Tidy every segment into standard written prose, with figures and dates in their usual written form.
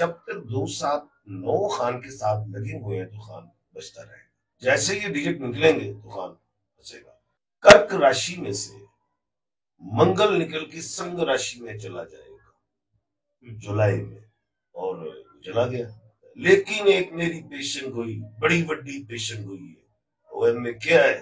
جب تک 279 خان کے ساتھ لگے ہوئے ہیں تو خان بچتا رہے گا. جیسے یہ ڈیجٹ نکلیں گے تو خان بچے گا. کرک راشی میں سے منگل نکل کے سنگ راشی میں چلا جائے گا جولائی میں، اور چلا گیا. لیکن ایک میری پیشن گوئی، بڑی وڈی پیشن گوئی ہے، وہ ان میں کیا ہے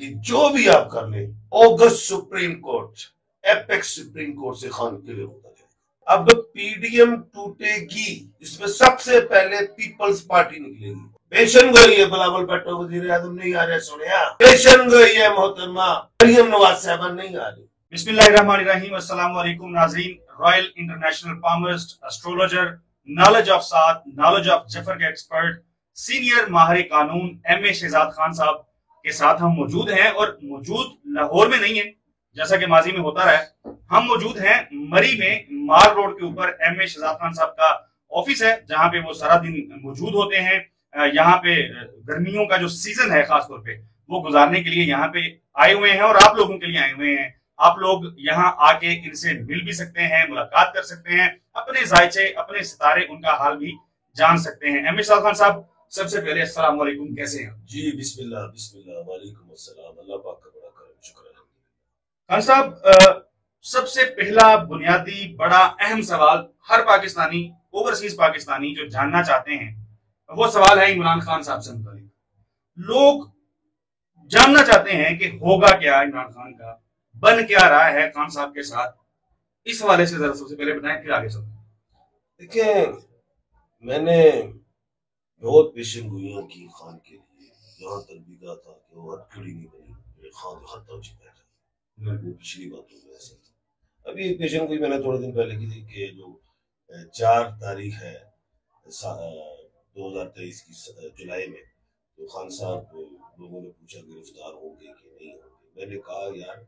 کہ جو بھی آپ کر لیں اگست supreme court, apex supreme court سے خان کے لیے ہوتا جائے گا. اب پی ڈی ایم ٹوٹے گی، اس میں سب سے پہلے پیپلز پارٹی نکلے گی. پیشن گوئی ہے بلاول بھٹو وزیر اعظم نہیں آ رہے، سنیا پیشن گوئی ہے محترمہ مریم نواز صاحبہ نہیں آ رہی. بسم اللہ الرحمن الرحیم. السلام علیکم ناظرین. رائل انٹرنیشنل پالمسٹ، اسٹرولوجر، نالج آف سات، نالج آف جفر کے ایکسپرٹ، سینئر ماہر قانون ایم اے شہزاد خان صاحب کے ساتھ ہم موجود ہیں، اور موجود لاہور میں نہیں ہیں جیسا کہ ماضی میں ہوتا رہا ہے. ہم موجود ہیں مری میں، مار روڈ کے اوپر ایم اے شہزاد خان صاحب کا آفس ہے جہاں پہ وہ سارا دن موجود ہوتے ہیں. یہاں پہ گرمیوں کا جو سیزن ہے خاص طور پہ وہ گزارنے کے لیے یہاں پہ آئے ہوئے ہیں، اور آپ لوگوں کے لیے آئے ہوئے ہیں. آپ لوگ یہاں آ کے ان سے مل بھی سکتے ہیں، ملاقات کر سکتے ہیں، اپنے ذائچے، اپنے ستارے، ان کا حال بھی جان سکتے ہیں. ایم اے شہزاد خان صاحب، سب سے پہلے السلام علیکم، کیسے ہیں؟ جی بسم اللہ وعلیکم السلام. اللہ پاک کا بڑا کرم، شکر ہے. خان صاحب، سب سے پہلا بنیادی بڑا اہم سوال ہر پاکستانی، اوورسیز پاکستانی جو جاننا چاہتے ہیں، وہ سوال ہے عمران خان صاحب سے متعلق. لوگ جاننا چاہتے ہیں کہ ہوگا کیا عمران خان کا، بن کیا رہا ہے خان صاحب کے ساتھ. اس حوالے سے ذرا سب سے پہلے بتائیں، پھر آگے چلتے ہیں. دیکھیں، میں نے بہت پیشن گوئیاں کی خان کے لیے، یہاں تک بھی کہا تھا کہ وہ ہتھ کھڑی نہیں بنی، خان تو خط ہو چکا ہے. وہ پچھلی باتوں میں ایسا تھا. ابھی ایک پیشن گوئی میں نے تھوڑے دن پہلے کی تھی کہ جو 4 تاریخ ہے 2023 کی جولائی میں، تو خان صاحب لوگوں نے پوچھا گرفتار ہوں گے کہ نہیں ہوں گے. میں نے کہا یار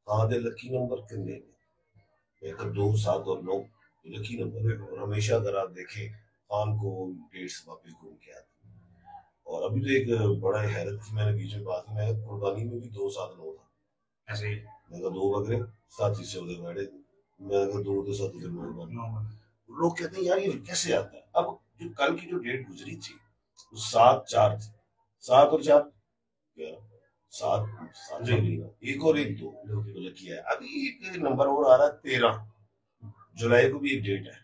خان دے لکی نمبر کنے میں 2، 7 اور 9 لکی نمبر ہے، اور ہمیشہ اگر آپ دیکھیں خان کو ڈیٹس واپس گھوم کے آتی. اور ابھی تو ایک بڑا حیرت کی میں نے بیچ میں بات کی، میں قربانی میں بھی 2، 7، 9 تھا. ایسے ہی میں کہا 2 بکرے 7 حصے ادھر بیٹھے، میں کہا 2 تو 7 ادھر بیٹھے. لوگ کہتے ہیں یار یہ کیسے آتا ہے. اب جو کل کی جو ڈیٹ گزری تھی وہ 7/4 تھی. 7 اور 4 7 ایک اور ایک 2 لکی ہے. ابھی ایک نمبر اور آ رہا ہے 13 جولائی کو بھی ایک ڈیٹ ہے.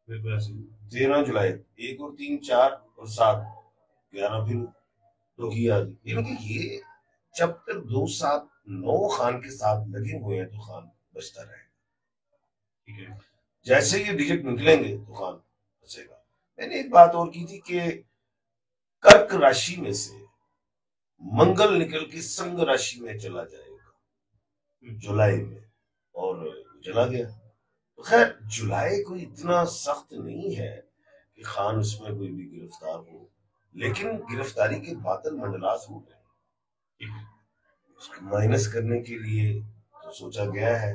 بالکل ایسے 13 جولائی، 1 اور 3 4 اور 7 11 پھر تو کیا. یہ جب تک 279 خان کے ساتھ لگے ہوئے ہیں تو خان بچتا رہے گا. ٹھیک ہے، جیسے یہ ڈیجٹ نکلیں گے تو خان بچے گا. میں نے ایک بات اور کی تھی کہ کرک راشی میں سے منگل نکل کے سنگ راشی میں چلا جائے گا جولائی میں، اور چلا گیا. تو خیر جولائی کوئی اتنا سخت نہیں ہے کہ خان اس میں کوئی بھی گرفتار ہو، لیکن گرفتاری کے بادل منڈلاس ہو گئے. اس کو مائنس کرنے کے لیے تو سوچا گیا ہے،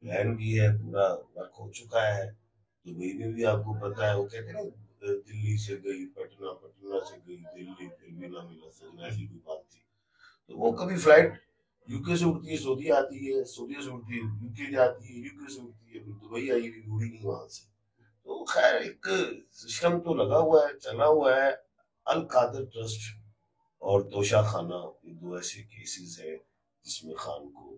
پلان بھی ہے، پورا ورک ہو چکا ہے. دبئی میں بھی آپ کو پتا ہے، وہ کہتے ہیں نا دلی سے گئی پٹنہ، پٹنہ سے گئی دلی، پھر بھی نہ ملا سجنا، ایسی کوئی بات تھی. تو وہ کبھی فلائٹ یو کے سے اڑتی ہے سعودیہ آتی ہے، سعودیہ سے اڑتی ہے یو کے جاتی ہے، یو کے سے اڑتی ہے پھر دبئی آئی ہوئی، اڑی نہیں وہاں سے. تو خیر ایک سسٹم تو لگا ہوا ہے، چلا ہوا ہے. القادر ٹرسٹ اور توشہ خانہ، یہ 2 ایسے کیسز ہیں جس میں خان کو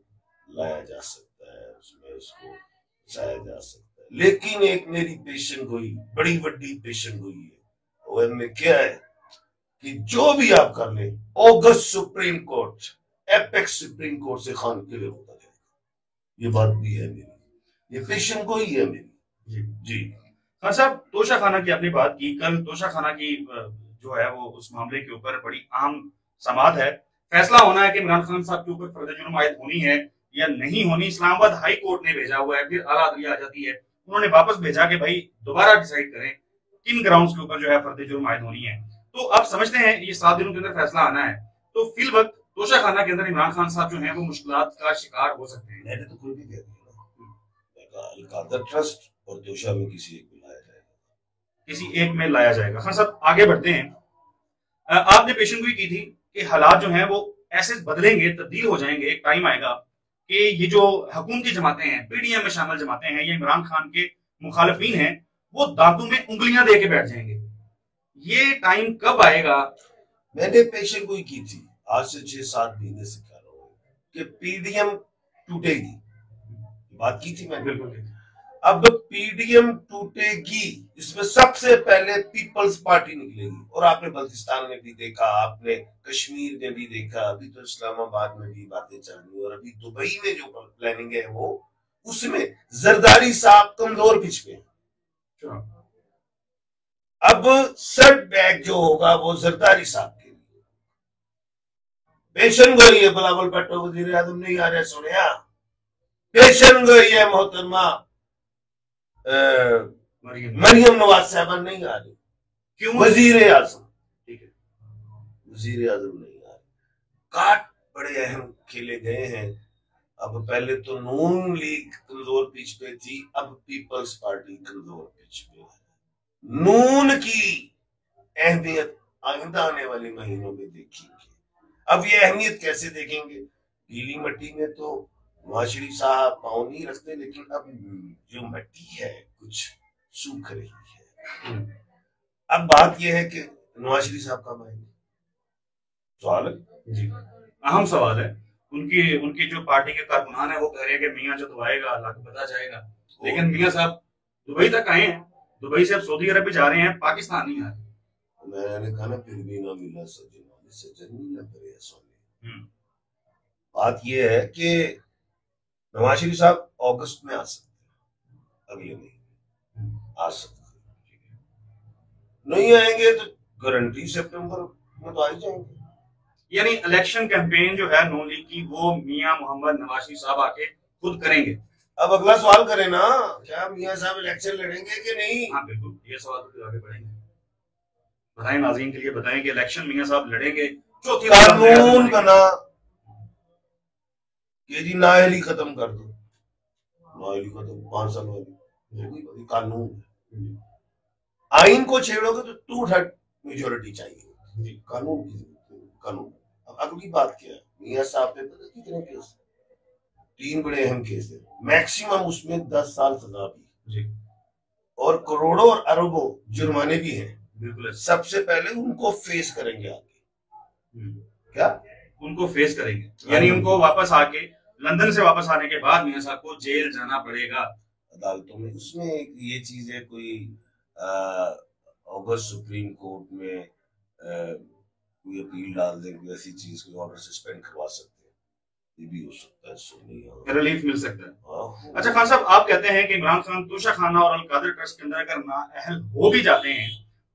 لایا جا سکتا ہے، اس میں اس کو بچایا جا سکتا ہے. لیکن ایک میری پیشن گوئی، بڑی وڈی پیشن گوئی ہے، وہ ان میں کیا ہے کہ جو بھی آپ کر لیں اگست supreme court, apex supreme court سے خان کے لیے ہوتا جائے گا. یہ بات بھی ہے میری، یہ پیشن گوئی ہے میری. جی خان صاحب، توشہ خانہ کی آپ نے بات کی. کل توشہ خانہ کی جو ہے وہ اس معاملے کے اوپر بڑی اہم سماعت ہے. فیصلہ ہونا ہے کہ عمران خان صاحب کے اوپر فرد جرم عائد ہونی ہے یا نہیں ہونی. اسلام آباد ہائی کورٹ نے بھیجا ہوا ہے، پھر اعلیٰ عدلیہ آ جاتی ہے، انہوں نے واپس بھیجا کہ بھائی دوبارہ ڈیسائیڈ کریں کن گراؤنڈز کے اوپر جو ہے فرد جرم عائد ہونی ہے. تو آپ سمجھتے ہیں یہ 7 دنوں کے اندر فیصلہ آنا ہے، تو فی الوقت توشہ خانہ کے اندر عمران خان صاحب جو ہیں وہ مشکلات کا شکار ہو سکتے ہیں. میں نے تو کوئی بھی کہہ دیا، القادر ٹرسٹ اور توشہ میں کسی ایک کو لایا جائے گا، کسی ایک میں لایا جائے گا. خان صاحب آگے بڑھتے ہیں. آپ نے پیشن گوئی کی تھی کہ حالات جو ہیں وہ ایسے بدلیں گے، تبدیل ہو جائیں گے. ایک ٹائم آئے گا کہ یہ جو حکومتی جماعتیں ہیں، پی ڈی ایم میں شامل جماعتیں ہیں، یہ عمران خان کے مخالفین ہیں، وہ دانتوں میں انگلیاں دے کے بیٹھ جائیں گے. یہ ٹائم کب آئے گا؟ میں نے پیشن گوئی کی تھی آج سے 6-7 مہینے سے کہہ رہا ہوں کہ پی ڈی ایم ٹوٹے گی، بات کی تھی میں. بالکل. اب پی ڈی ایم ٹوٹے گی، اس میں سب سے پہلے پیپلز پارٹی نکلے گی. اور آپ نے بلتستان میں بھی دیکھا، آپ نے کشمیر میں بھی دیکھا، ابھی تو اسلام آباد میں بھی باتیں چل رہی، اور ابھی دبئی میں جو پلاننگ ہے وہ اس میں زرداری صاحب کمزور پچ پہ. اب سیٹ بیک جو ہوگا وہ زرداری صاحب کے لیے. پیشن گوئی ہے بلاول بھٹو وزیر اعظم نہیں آ رہے، سنیا پیشن گوئی ہے محترمہ مریم نواز صاحبہ نہیں آ رہی. کیوں؟ وزیر اعظم نہیں آ رہی. کاٹ بڑے اہم کھیلے گئے ہیں. اب پہلے تو نون لیگ کمزور پچ پہ تھی، اب پیپلز پارٹی کمزور پچ پہ ہے. نون کی اہمیت آئندہ آنے والے مہینوں میں دیکھیں گے. اب یہ اہمیت کیسے دیکھیں گے؟ گیلی مٹی میں تو نواز شریف صاحب پاؤں نہیں رکھتے، لیکن اب جو مٹی ہے کچھ سوکھ رہی ہے. اب بات یہ ہے کہ نواز شریف صاحب کا مائیں گے. سوال ہے جی، اہم سوال ہے. ان کی جو پارٹی کے کارکنان ہیں وہ کہہ رہے ہیں کہ میاں جب آئے گا اللہ کو پتہ جائے گا، لیکن میاں صاحب دبئی تک آئے ہیں، دبئی سے اب سعودی عرب بھی جا رہے ہیں، پاکستان نہیں آ رہے. میں نے کہا نا پھر بھی نہ ملا سجن نہ کرے سونے. بات یہ ہے کہ نواز شریف صاحب اگست میں آ سکتے ہیں، اگلے مہینے آ سکتے ہیں. نہیں آئیں گے تو گارنٹی سپٹمبر میں تو آ ہی جائیں گے. یعنی الیکشن کیمپین جو ہے نون لیگ کی وہ میاں محمد نواز شریف صاحب آ کے خود کریں گے. اب اگلا سوال کریں نا، کیا میاں صاحب الیکشن لڑیں گے کہ نہیں؟ ہاں بالکل، یہ سوال تو آگے بڑھیں گے. بتائیں ناظرین کے لیے بتائیں کہ الیکشن میاں صاحب لڑیں گے. قانون بنا کہ جی نااہلی ختم کر دو، نااہلی ختم 5 سال والی قانون ہے. آئین کو چھیڑو گے تو 2/3 میجورٹی چاہیے. قانون کی قانون. اب اگلی بات کیا ہے، میاں صاحب نے پتہ کتنے کیس، 3 بڑے اہم کیس ہیں، میکسیمم اس میں 10 سال سزا بھی، اور کروڑوں اور اربوں جرمانے بھی ہیں. بالکل. سب سے پہلے ان کو فیس کریں گے آگے. کیا ان کو فیس کریں گے؟ یعنی ان کو واپس آ کے لندن سے واپس آنے کے بعد میاں صاحب کو جیل جانا پڑے گا عدالتوں میں. اس میں ایک یہ چیز ہے، کوئی اگست سپریم کورٹ میں کوئی اپیل ڈال دیں، کوئی ایسی چیز، کوئی آرڈر سسپینڈ کروا سکتے ہیں، یہ بھی ہو سکتا ہے، ریلیف مل سکتا ہے. اچھا خان صاحب، آپ کہتے ہیں کہ عمران خان توشہ خانہ اور القادر ٹرسٹ کے اندر اگر نااہل ہو بھی جاتے ہیں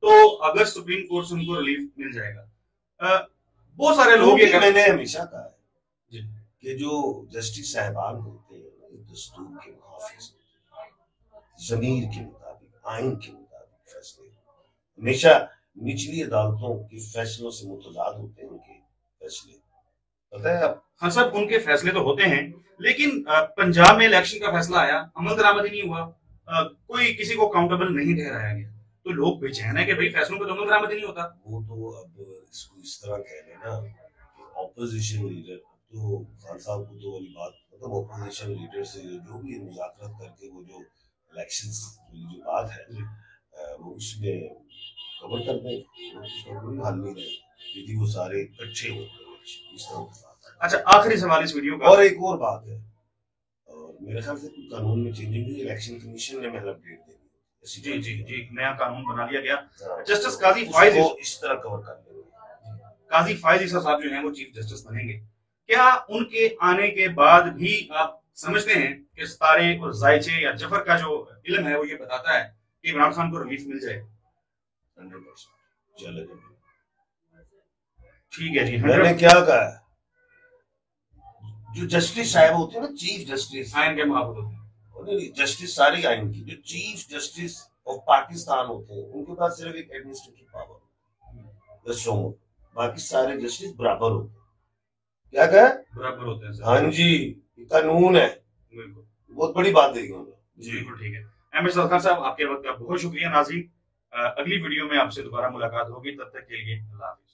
تو اگر سپریم کورٹ سے ان کو ریلیف مل جائے گا. بہت سارے لوگ یہ میں نے ہمیشہ کہا ہے کہ جو جسٹس صاحبان ہوتے ہیں دستور کے محافظ، ضمیر کے مطابق، آئین کے مطابق فیصلے، ہمیشہ نچلی عدالتوں کے فیصلوں سے متضاد ہوتے ہیں. ان کے فیصلے پتہ ہے آپ؟ ہاں صاحب، ان کے فیصلے تو ہوتے ہیں، لیکن پنجاب میں الیکشن کا فیصلہ آیا، عمل درآمد ہی نہیں ہوا، کوئی کسی کو اکاؤنٹیبل نہیں ٹھہرایا گیا، تو لوگ بے چین ہے کہ بھائی فیصلوں پہ تو عمل درآمد ہی نہیں ہوتا. وہ تو اب اس کو اس طرح کہہ لیں نا، اپوزیشن لیڈر تو خان صاحب کو تو والی بات، مطلب اپوزیشن لیڈر سے جو بھی مذاکرات کر کے وہ جو الیکشنز جو بات ہے وہ اس میں کور کر دیں، اس کا کوئی حل نہیں رہے یدی وہ سارے اکٹھے ہو اس طرح کی بات ہے. اچھا آخری سوال اس ویڈیو کا، اور ایک اور بات ہے، اور میرے خیال سے قانون میں چینجنگ ہوئی، الیکشن کمیشن نے محل اپڈیٹ دے دی. جی نیا قانون بنا لیا گیا. جسٹس قاضی فائز اس طرح کور کر لیں گے. قاضی فائز عیسیٰ صاحب جو ہیں وہ چیف جسٹس بنیں گے. کیا ان کے آنے کے بعد بھی آپ سمجھتے ہیں کہ ستارے اور زائچے یا جفر کا جو علم ہے وہ یہ بتاتا ہے کہ عمران خان کو ریلیف مل جائے؟ 100% چلے جائے. ٹھیک ہے جی. میں نے کیا کہا ہے، جو جسٹس صاحب ہوتے ہیں نا، چیف جسٹس آئین کے محافظ ہوتے ہیں، جسٹس ساری آئین کی، جو چیف جسٹس آف پاکستان ہوتے ہیں ان کے پاس صرف ایک ایڈمنسٹریٹو پاور، باقی سارے جسٹس برابر ہوتے ہیں. کیا کہا؟ برابر ہوتے ہیں. ہاں جی، یہ قانون ہے. بہت بڑی بات ہے. جی بالکل ٹھیک ہے. احمد شہزاد خان صاحب، آپ کے وقت کا بہت شکریہ. ناظرین، اگلی ویڈیو میں آپ سے دوبارہ ملاقات ہوگی، تب تک کے لیے اللہ حافظ.